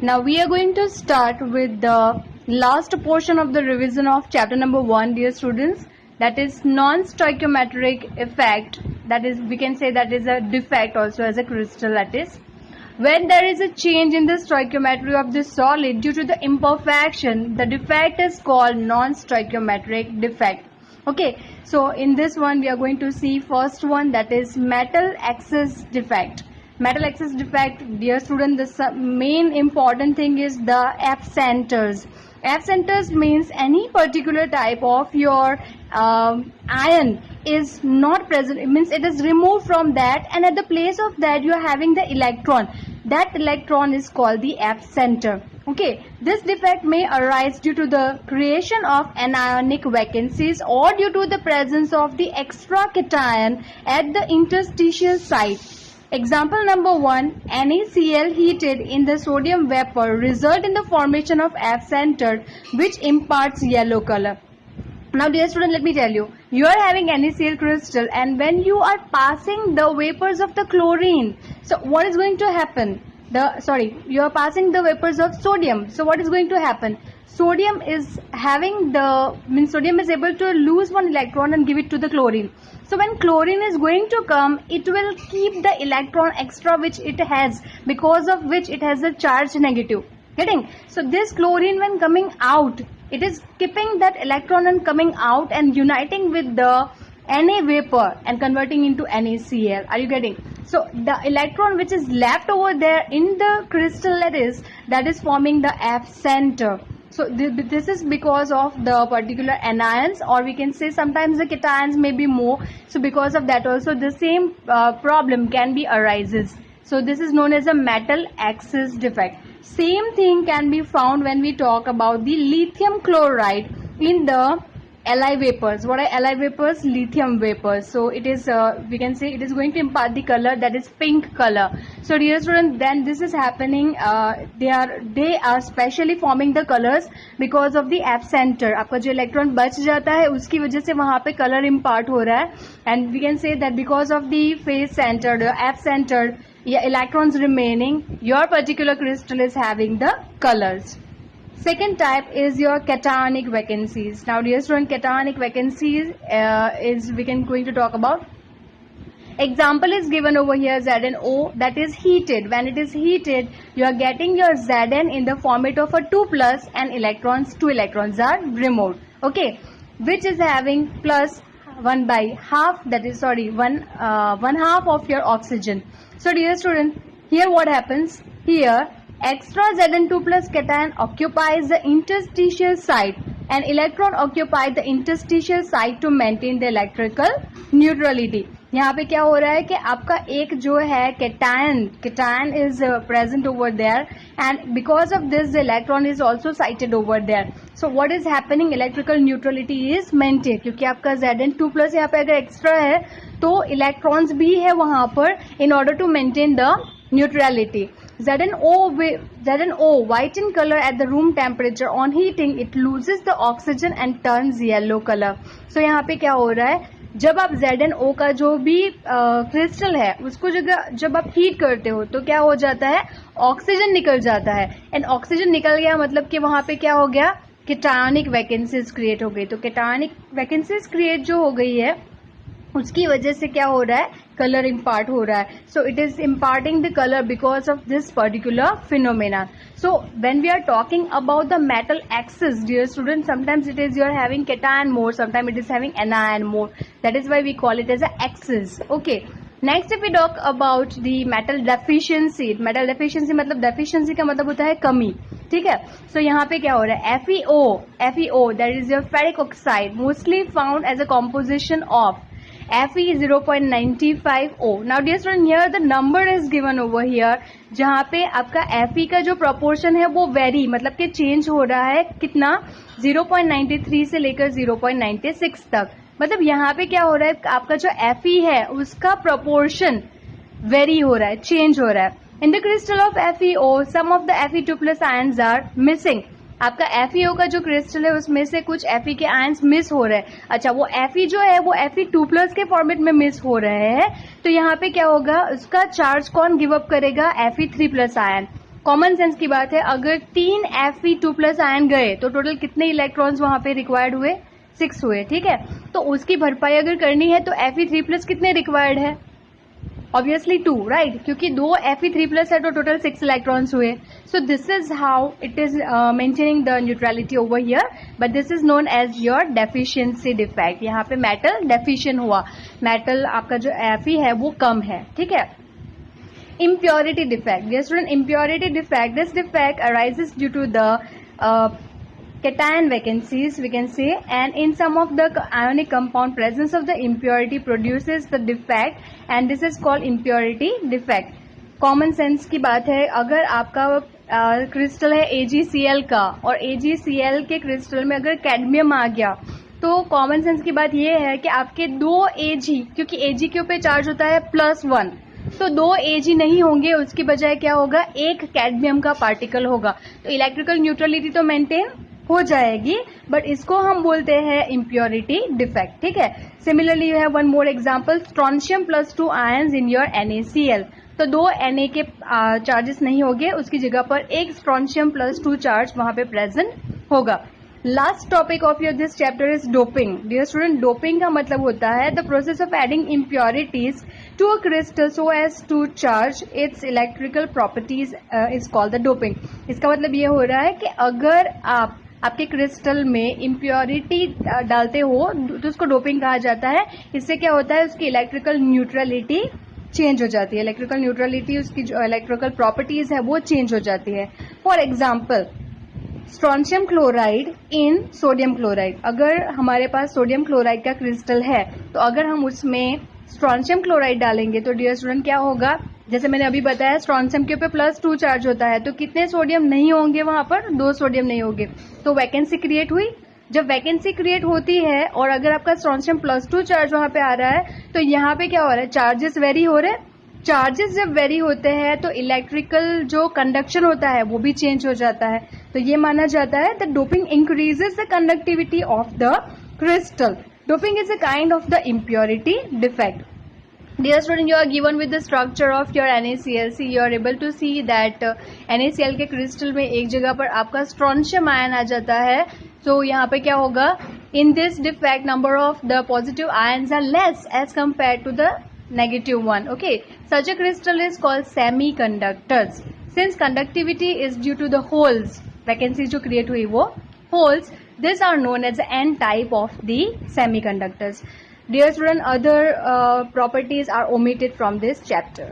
Now we are going to start with the last portion of the revision of chapter number 1, dear students. That is non-stoichiometric effect. That is, we can say that is a defect also as a crystal lattice. When there is a change in the stoichiometry of the solid due to the imperfection, the defect is called non-stoichiometric defect. Okay, so in this one we are going to see first one, that is metal axis defect. Metal axis defect, dear student, the main important thing is the F centers. F centers means any particular type of your ion is not present. It means it is removed from that, and at the place of that you are having the electron. That electron is called the F center. Okay, this defect may arise due to the creation of anionic vacancies or due to the presence of the extra cation at the interstitial site. Example number 1, NaCl heated in the sodium vapor result in the formation of F center which imparts yellow color. Now dear student, let me tell you, you are having NaCl crystal, and when you are passing the vapors of the chlorine, so what is going to happen? You are passing the vapors of sodium. So what is going to happen? Sodium is sodium is able to lose one electron and give it to the chlorine. So when chlorine is going to come, it will keep the electron extra which it has, because of which it has a charge negative. Getting? So this chlorine, when coming out, it is keeping that electron and coming out and uniting with the Na vapor and converting into NaCl. Are you getting? So the electron which is left over there in the crystal lattice, that is forming the F center. So this is because of the particular anions, or we can say sometimes the cations may be more. So because of that also the same problem can be arises. So this is known as a metal axis defect. Same thing can be found when we talk about the lithium chloride in the Li vapors. What are Li vapors? Lithium vapors. So it is, we can say it is going to impart the color, that is pink color. So dear students, then this is happening, they are specially forming the colors because of the F center. आपका जो electron बच जाता है उसकी वजह से वहाँ पे color impart हो रहा है, and we can say that because of the phase center, the F center, electrons remaining, your particular crystal is having the colors. Second type is your cationic vacancies. Now dear student, cationic vacancies is we can going to talk about. Example is given over here, ZnO, that is heated. When it is heated, you are getting your Zn in the format of a 2 plus, and two electrons are removed. Okay, which is having plus 1 by half, that is one half of your oxygen. So dear student, here what happens? Here extra Zn2 plus cation occupies the interstitial site, and electron occupies the interstitial site to maintain the electrical neutrality. यहाँ पे क्या हो रहा है कि आपका एक जो है cation is present over there, and because of this the electron is also sited over there. So what is happening? Electrical neutrality is maintained, क्योंकि आपका Zn2 plus यहाँ पे अगर extra है तो electrons भी है वहाँ पर in order to maintain the neutrality. ZnO white in color at the room temperature. On heating it loses the oxygen and turns yellow color. So यहाँ पे क्या हो रहा है, जब आप ZnO का जो भी क्रिस्टल है उसको जब आप हीट करते हो तो क्या हो जाता है, ऑक्सीजन निकल जाता है, एंड ऑक्सीजन निकल गया मतलब कि वहां पे क्या हो गया, केटायनिक वैकेंसीज क्रिएट हो गई. तो केटायनिक वैकेंसीज क्रिएट जो हो गई है उसकी वजह से क्या हो रहा है, कलर इम्पार्ट हो रहा है. So it is imparting the colour because of this particular phenomena. So when we are talking about the metal excess, dear student, sometimes it is you are having cation more, sometimes it is having anion more. That is why we call it as a axis. Okay, next if we talk about the metal deficiency. metal deficiency मतलब deficiency का मतलब होता है कमी. ठीक है, सो यहाँ पे क्या हो रहा है, FeO that is your ferric oxide mostly found as a composition of Fe 0.95O. Now dear student, here the number is given over here, जहाँ पे आपका Fe का जो proportion है वो वेरी मतलब कि चेंज हो रहा है कितना, 0.93 से लेकर 0.96 तक. मतलब यहाँ पे क्या हो रहा है, आपका जो Fe है उसका proportion वेरी हो रहा है, चेंज हो रहा है. In the crystal of FeO, some of the Fe2 plus ions are missing. आपका FeO का जो क्रिस्टल है उसमें से कुछ Fe के आयंस मिस हो रहे हैं. अच्छा, वो Fe जो है वो Fe2 प्लस के फॉर्मेट में मिस हो रहे हैं, तो यहाँ पे क्या होगा, उसका चार्ज कौन गिव अप करेगा, Fe3 plus ion. Common sense की बात है, अगर 3 Fe2+ आयन गए तो टोटल कितने इलेक्ट्रॉन्स वहां पे रिक्वायर्ड हुए? 6 हुए, ठीक है। तो उसकी भरपाई अगर करनी है तो Fe3+ कितने रिक्वायर्ड है? ऑब्वियसली 2, राइट, क्योंकि 2 Fe3+ है तो टोटल 6 इलेक्ट्रॉन्स हुए. So this is how it is maintaining the neutrality over here, but this is known as your deficiency defect. यहाँ पे मेटल डेफिशिएंट हुआ, मेटल आपका जो Fe है वो कम है, ठीक है. Impurity defect. Dear student, impurity defect. This defect arises due to the cation vacancies, we can say, and in some of the ionic compound, presence of the impurity produces the defect, and this is called impurity defect. Common sense की बात है, अगर आपका crystal है AgCl का और AgCl के crystal में अगर कैडमियम आ गया तो कॉमन सेंस की बात यह है कि आपके 2 Ag, क्योंकि Ag के ऊपर चार्ज होता है +1, तो 2 Ag नहीं होंगे, उसकी बजाय क्या होगा? एक कैडमियम का पार्टिकल होगा. तो इलेक्ट्रिकल न्यूट्रलिटी तो मेंटेन हो जाएगी, बट इसको हम बोलते हैं इम्प्योरिटी डिफेक्ट, ठीक है. Similarly you have one more example, strontium +2 ions in your NaCl. तो 2 Na के चार्जेस नहीं होंगे, उसकी जगह पर एक स्ट्रोंशियम +2 चार्ज वहां पे प्रेजेंट होगा. Last topic of your this chapter is doping. Dear student, doping का मतलब होता है the process of adding impurities to a crystal so as to charge its electrical properties is called the doping. इसका मतलब ये हो रहा है कि अगर आप आपके क्रिस्टल में इम्प्योरिटी डालते हो तो उसको डोपिंग कहा जाता है. इससे क्या होता है? उसकी इलेक्ट्रिकल न्यूट्रलिटी चेंज हो जाती है, इलेक्ट्रिकल न्यूट्रलिटी, उसकी जो इलेक्ट्रिकल प्रॉपर्टीज है वो चेंज हो जाती है. For example, strontium chloride in sodium chloride. अगर हमारे पास सोडियम क्लोराइड का क्रिस्टल है तो अगर हम उसमें स्ट्रोंशियम क्लोराइड डालेंगे तो डियर स्टूडेंट क्या होगा? जैसे मैंने अभी बताया, स्ट्रोंशियम के ऊपर +2 चार्ज होता है, तो कितने सोडियम नहीं होंगे वहां पर? 2 सोडियम नहीं होंगे, तो वैकेंसी क्रिएट हुई. जब वैकेंसी क्रिएट होती है और अगर आपका स्ट्रोंशियम +2 चार्ज वहां पे आ रहा है तो यहाँ पे क्या हो रहा है? चार्जेस वेरी हो रहे हैं. चार्जेस जब वेरी होते हैं तो इलेक्ट्रिकल जो कंडक्शन होता है वो भी चेंज हो जाता है. तो ये माना जाता है the doping increases the conductivity of the crystal. Doping is a kind of the impurity defect. Dear student, you are given with the structure of your NaCl. See, you are able to see that NaCl के crystal में एक जगह पर आपका strontium ion आ जाता है. तो यहाँ पे क्या होगा? In this defect, number of the positive ions are less as compared to the negative one. Okay, such a crystal is called semiconductors. Since conductivity is due to the holes, vacancies जो create हुई वो holes, these are known as the N type of the semiconductors. Dear student, other properties are omitted from this chapter.